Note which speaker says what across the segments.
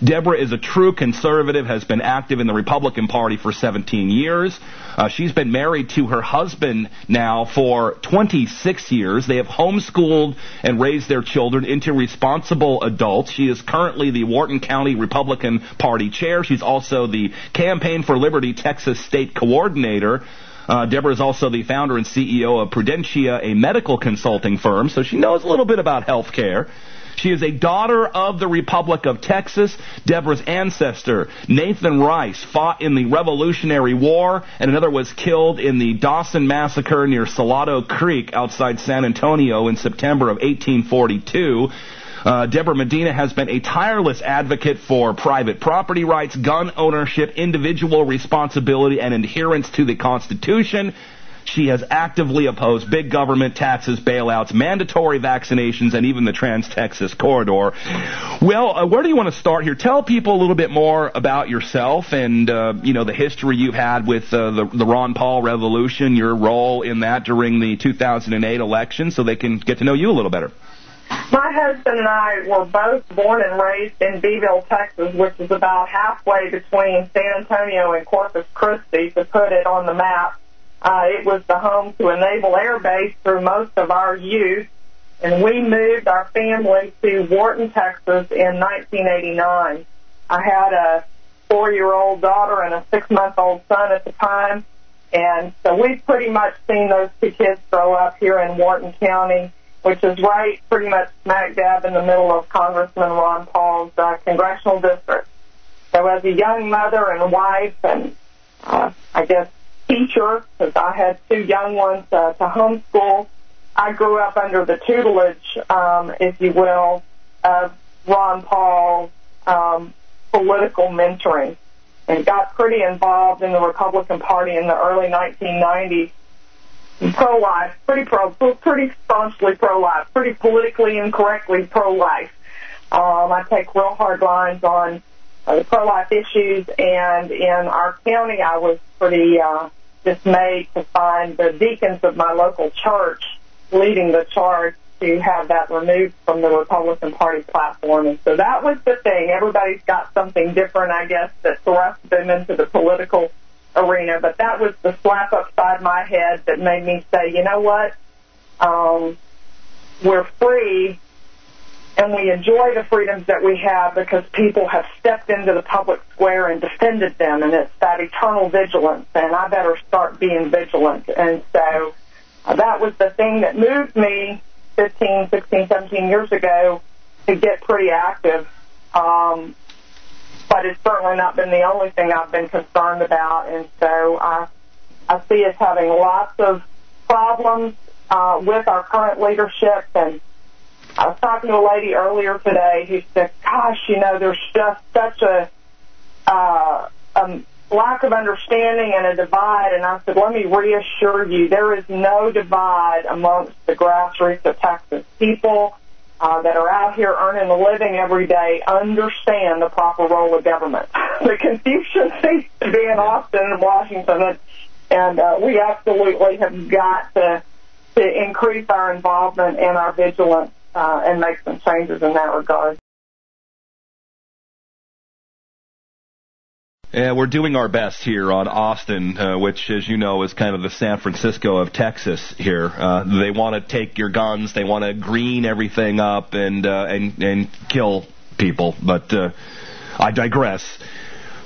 Speaker 1: Debra is a true conservative, has been active in the Republican Party for 17 years. She's been married to her husband now for 26 years. They have homeschooled and raised their children into responsible adults. She is currently the Wharton County Republican Party chair. She's also the Campaign for Liberty Texas state coordinator. Debra is also the founder and CEO of Prudentia, a medical consulting firm, so she knows a little bit about health care. She is a daughter of the Republic of Texas. Debra's ancestor, Nathan Rice, fought in the Revolutionary War, and another was killed in the Dawson Massacre near Salado Creek outside San Antonio in September of 1842. Debra Medina has been a tireless advocate for private property rights, gun ownership, individual responsibility, and adherence to the Constitution. She has actively opposed big government, taxes, bailouts, mandatory vaccinations, and even the Trans-Texas Corridor. Well, where do you want to start here? Tell people a little bit more about yourself and, the history you've had with the Ron Paul Revolution, your role in that during the 2008 election, so they can get to know you a little better.
Speaker 2: My husband and I were both born and raised in Beeville, Texas, which is about halfway between San Antonio and Corpus Christi, to put it on the map. It was the home to a Naval Air Base through most of our youth, and we moved our family to Wharton, Texas in 1989. I had a 4-year-old daughter and a 6-month-old son at the time, and so we've pretty much seen those two kids grow up here in Wharton County, which is right pretty much smack dab in the middle of Congressman Ron Paul's congressional district. So as a young mother and wife and, teacher, because I had 2 young ones to homeschool, I grew up under the tutelage, if you will, of Ron Paul's political mentoring, and got pretty involved in the Republican Party in the early 1990s. Pro-life, pretty staunchly pro-life, pretty politically incorrectly pro-life. I take real hard lines on the pro-life issues, and in our county I was pretty dismayed to find the deacons of my local church leading the charge to have that removed from the Republican Party platform. And so that was the thing. Everybody's got something different, I guess, that thrust them into the political arena, but that was the slap upside my head that made me say, you know what, we're free, and we enjoy the freedoms that we have because people have stepped into the public square and defended them, and it's that eternal vigilance, and I better start being vigilant. And so that was the thing that moved me 15, 16, 17 years ago to get pretty active. But it's certainly not been the only thing I've been concerned about, and so I see us having lots of problems with our current leadership. And I was talking to a lady earlier today who said, gosh, there's just such a lack of understanding and a divide. And I said, let me reassure you, there is no divide amongst the grassroots of Texas. People that are out here earning a living every day understand the proper role of government. The confusion seems to be in Austin and Washington, and we absolutely have got to increase our involvement and our vigilance and make some changes in that regard.
Speaker 1: Yeah, we're doing our best here on Austin, which, as you know, is kind of the San Francisco of Texas here. They want to take your guns, they want to green everything up and kill people, but I digress.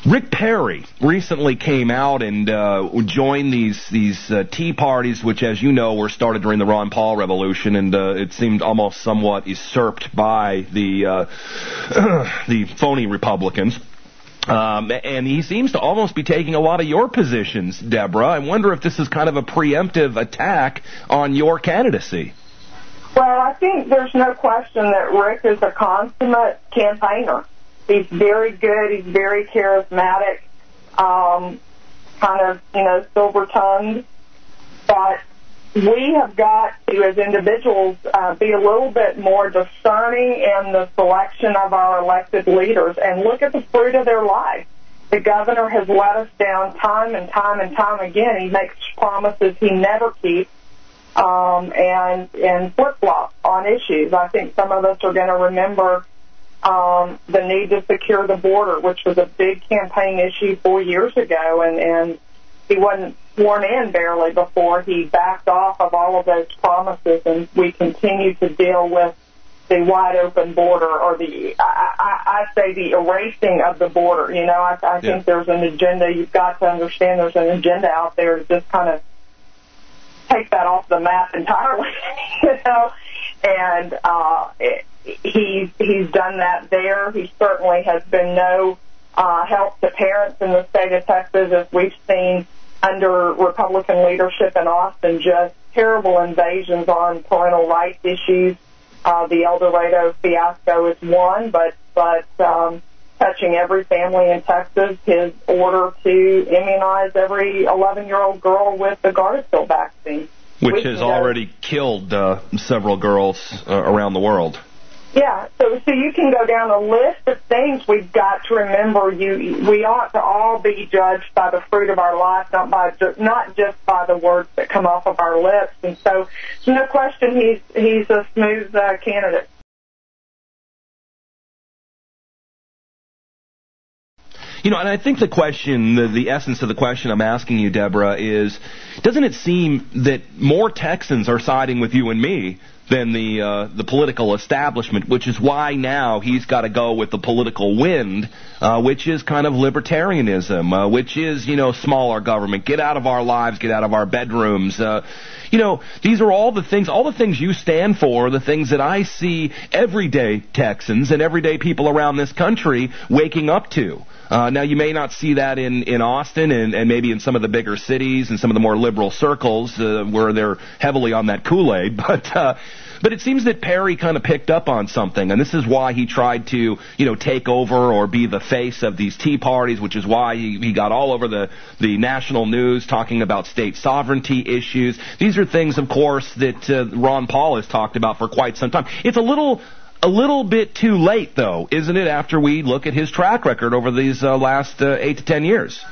Speaker 1: Rick Perry recently came out and joined these tea parties, which, as you know, were started during the Ron Paul Revolution, and it seemed almost somewhat usurped by the phony Republicans. And he seems to almost be taking a lot of your positions, Debra. I wonder if this is kind of a preemptive attack on your candidacy.
Speaker 2: Well, I think there's no question that Rick is a consummate campaigner. He's very good. He's very charismatic, kind of, silver-tongued. But we have got to, as individuals, be a little bit more discerning in the selection of our elected leaders and look at the fruit of their life. The governor has let us down time and time and time again. He makes promises he never keeps, and flip-flop on issues. I think some of us are going to remember the need to secure the border, which was a big campaign issue 4 years ago, and he wasn't sworn in barely before he backed off of all of those promises, and we continue to deal with the wide-open border, or I say the erasing of the border. You know, I think there's an agenda. You've got to understand there's an agenda out there to just kind of take that off the map entirely, you know, and he's done that there. He certainly has been no help to parents in the state of Texas, as we've seen under Republican leadership in Austin, just terrible invasions on parental rights issues. The El Dorado fiasco is one, but touching every family in Texas, his order to immunize every 11-year-old girl with the Gardasil vaccine.
Speaker 1: Which has already killed several girls around the world.
Speaker 2: Yeah, so you can go down a list of things we've got to remember. We ought to all be judged by the fruit of our life, not just by the words that come off of our lips. And so, no question, he's a smooth candidate.
Speaker 1: You know, and I think the question, the essence of the question I'm asking you, Deborah, is, doesn't it seem that more Texans are siding with you and me than the political establishment, which is why now he's got to go with the political wind, which is kind of libertarianism, which is, you know, smaller government, get out of our lives, get out of our bedrooms. You know, these are all the things you stand for, the things that I see everyday Texans and everyday people around this country waking up to. Now, you may not see that in Austin and maybe in some of the bigger cities and some of the more liberal circles where they're heavily on that Kool-Aid, but it seems that Perry kind of picked up on something, and this is why he tried to, you know, take over or be the face of these Tea Parties, which is why he got all over the national news talking about state sovereignty issues. These are things, of course, that Ron Paul has talked about for quite some time. It's a little bit too late, though, isn't it, after we look at his track record over these last 8 to 10 years?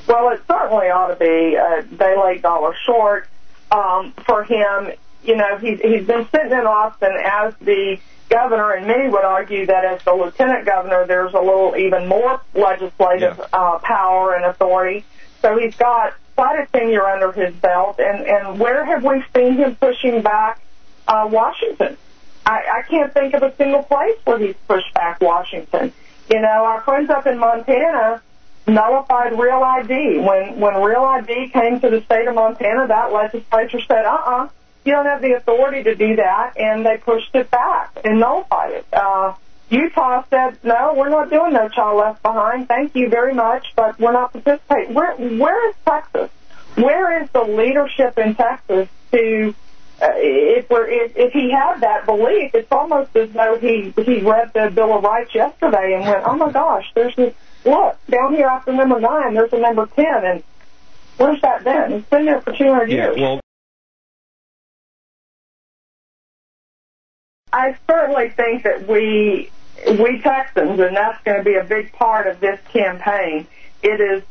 Speaker 2: Well, it certainly ought to be day late, dollar short for him. You know, he's been sitting in Austin as the governor, and many would argue that as the lieutenant governor, there's a little even more legislative power and authority. So he's got quite a tenure under his belt, and where have we seen him pushing back Washington? I can't think of a single place where he's pushed back Washington. You know, our friends up in Montana nullified Real ID. When Real ID came to the state of Montana, that legislature said, you don't have the authority to do that, and they pushed it back and nullified it. Utah said, no, we're not doing No Child Left Behind. Thank you very much, but we're not participating. Where is Texas? Where is the leadership in Texas to... If he had that belief, it's almost as though he read the Bill of Rights yesterday and went, oh my gosh, there's this, look, down here after number 9, there's a number 10, and where's that been? It's been there for 200 years.
Speaker 1: Well,
Speaker 2: I certainly think that we Texans, and that's going to be a big part of this campaign. This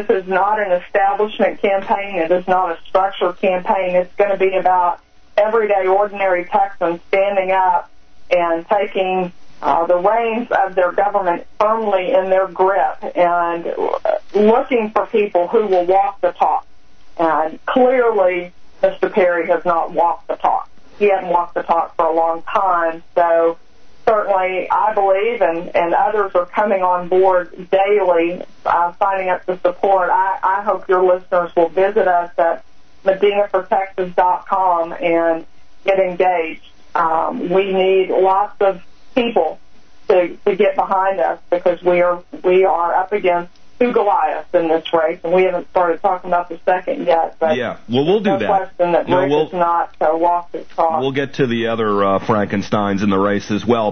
Speaker 2: is not an establishment campaign. It is not a structured campaign. It's going to be about everyday, ordinary Texans standing up and taking the reins of their government firmly in their grip and looking for people who will walk the talk. And clearly, Mr. Perry has not walked the talk. He hasn't walked the talk for a long time. So certainly, I believe, and others are coming on board daily, signing up to support. I hope your listeners will visit us at medinafortexas.com and get engaged. We need lots of people to get behind us because we are up against two Goliaths in this race, and we haven't started talking about the second yet. But
Speaker 1: yeah, well, we'll do
Speaker 2: no
Speaker 1: that.
Speaker 2: Question that Rick is not walked his talk.
Speaker 1: We'll get to the other Frankensteins in the race as well.